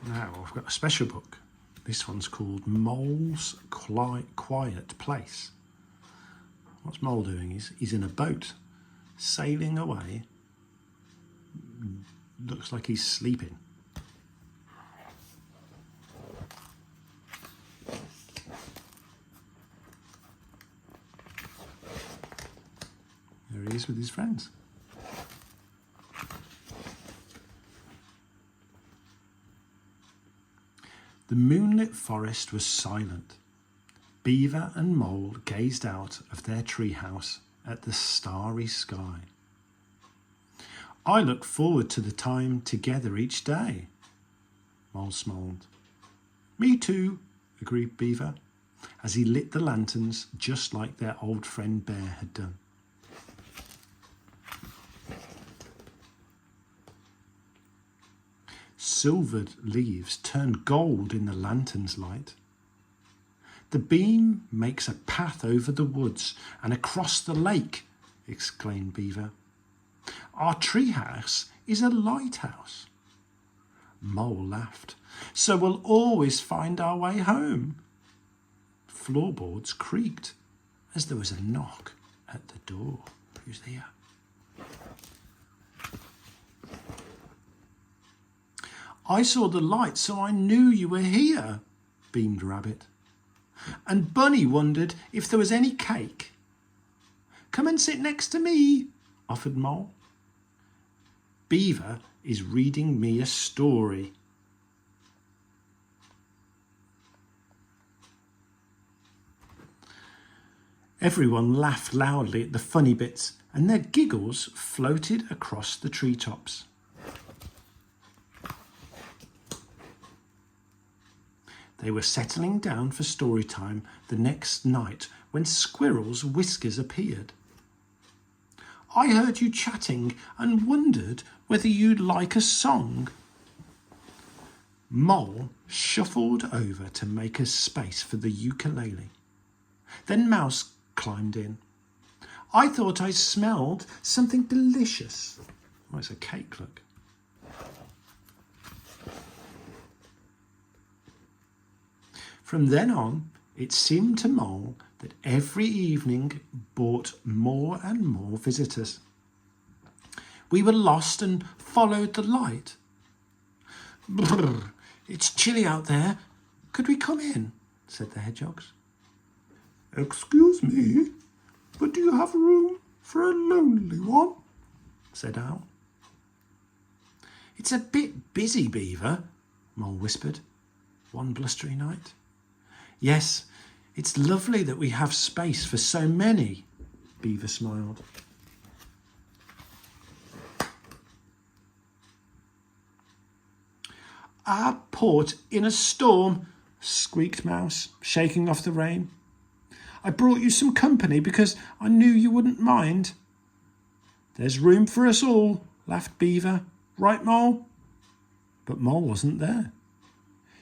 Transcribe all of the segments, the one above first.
Now I've got a special book. This one's called Mole's Quiet Place. What's Mole doing? He's in a boat, sailing away. Looks like he's sleeping. There he is with his friends. The moonlit forest was silent. Beaver and Mole gazed out of their treehouse at the starry sky. I look forward to the time together each day, Mole smiled. Me too, agreed Beaver, as he lit the lanterns just like their old friend Bear had done. Silvered leaves turned gold in the lantern's light. The beam makes a path over the woods and across the lake, exclaimed Beaver. Our treehouse is a lighthouse. Mole laughed. So we'll always find our way home. Floorboards creaked as there was a knock at the door. Who's there? I saw the light, so I knew you were here, beamed Rabbit. And Bunny wondered if there was any cake. Come and sit next to me, offered Mole. Beaver is reading me a story. Everyone laughed loudly at the funny bits, and their giggles floated across the treetops. They were settling down for story time the next night when Squirrel's whiskers appeared. I heard you chatting and wondered whether you'd like a song. Mole shuffled over to make a space for the ukulele. Then Mouse climbed in. I thought I smelled something delicious. Oh, it's a cake, look. From then on, it seemed to Mole that every evening brought more and more visitors. We were lost and followed the light. Brrr, it's chilly out there. Could we come in? Said the hedgehogs. Excuse me, but do you have room for a lonely one? Said Owl. It's a bit busy, Beaver, Mole whispered, one blustery night. Yes, it's lovely that we have space for so many, Beaver smiled. Our port in a storm, squeaked Mouse, shaking off the rain. I brought you some company because I knew you wouldn't mind. There's room for us all, laughed Beaver. Right, Mole? But Mole wasn't there.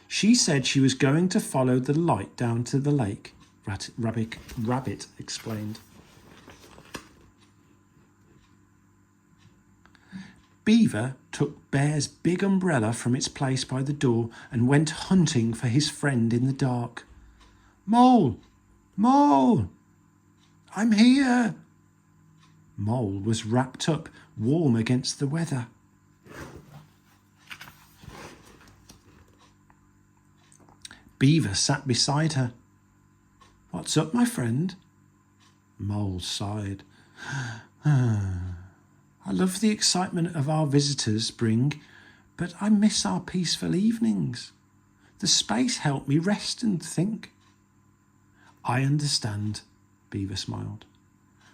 She said she was going to follow the light down to the lake, Rabbit explained. Beaver took Bear's big umbrella from its place by the door and went hunting for his friend in the dark. Mole! Mole! I'm here! Mole was wrapped up, warm against the weather. Beaver sat beside her. What's up, my friend? Mole sighed. I love the excitement of our visitors bring, but I miss our peaceful evenings. The space helped me rest and think. I understand, Beaver smiled.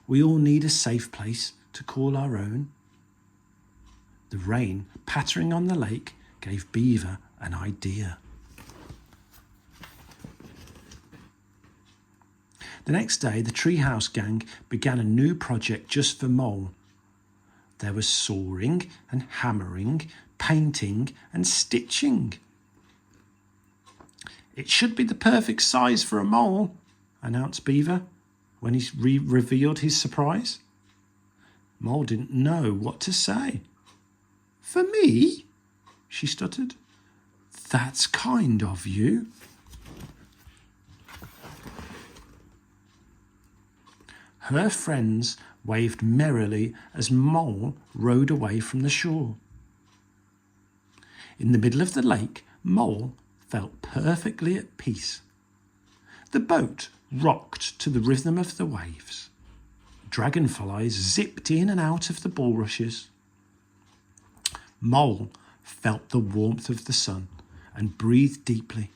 We all need a safe place to call our own. The rain pattering on the lake gave Beaver an idea. The next day, the Treehouse Gang began a new project just for Mole. There was sawing and hammering, painting and stitching. It should be the perfect size for a mole, announced Beaver when he revealed his surprise. Mole didn't know what to say. For me? She stuttered. That's kind of you. Her friends waved merrily as Mole rowed away from the shore. In the middle of the lake, Mole felt perfectly at peace. The boat rocked to the rhythm of the waves. Dragonflies zipped in and out of the bulrushes. Mole felt the warmth of the sun and breathed deeply,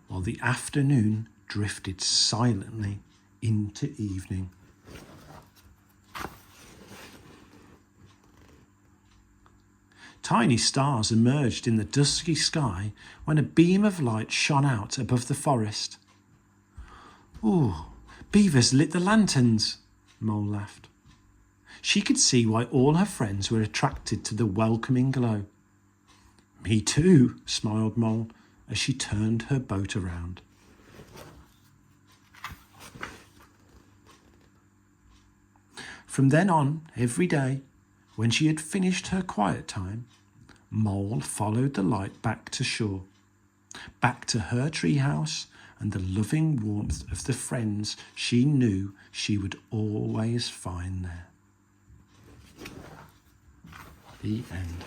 while the afternoon drifted silently into evening. Tiny stars emerged in the dusky sky when a beam of light shone out above the forest. "Ooh, beavers lit the lanterns," Mole laughed. She could see why all her friends were attracted to the welcoming glow. "Me too," smiled Mole as she turned her boat around. From then on, every day, when she had finished her quiet time, Mole followed the light back to shore, back to her treehouse and the loving warmth of the friends she knew she would always find there. The end.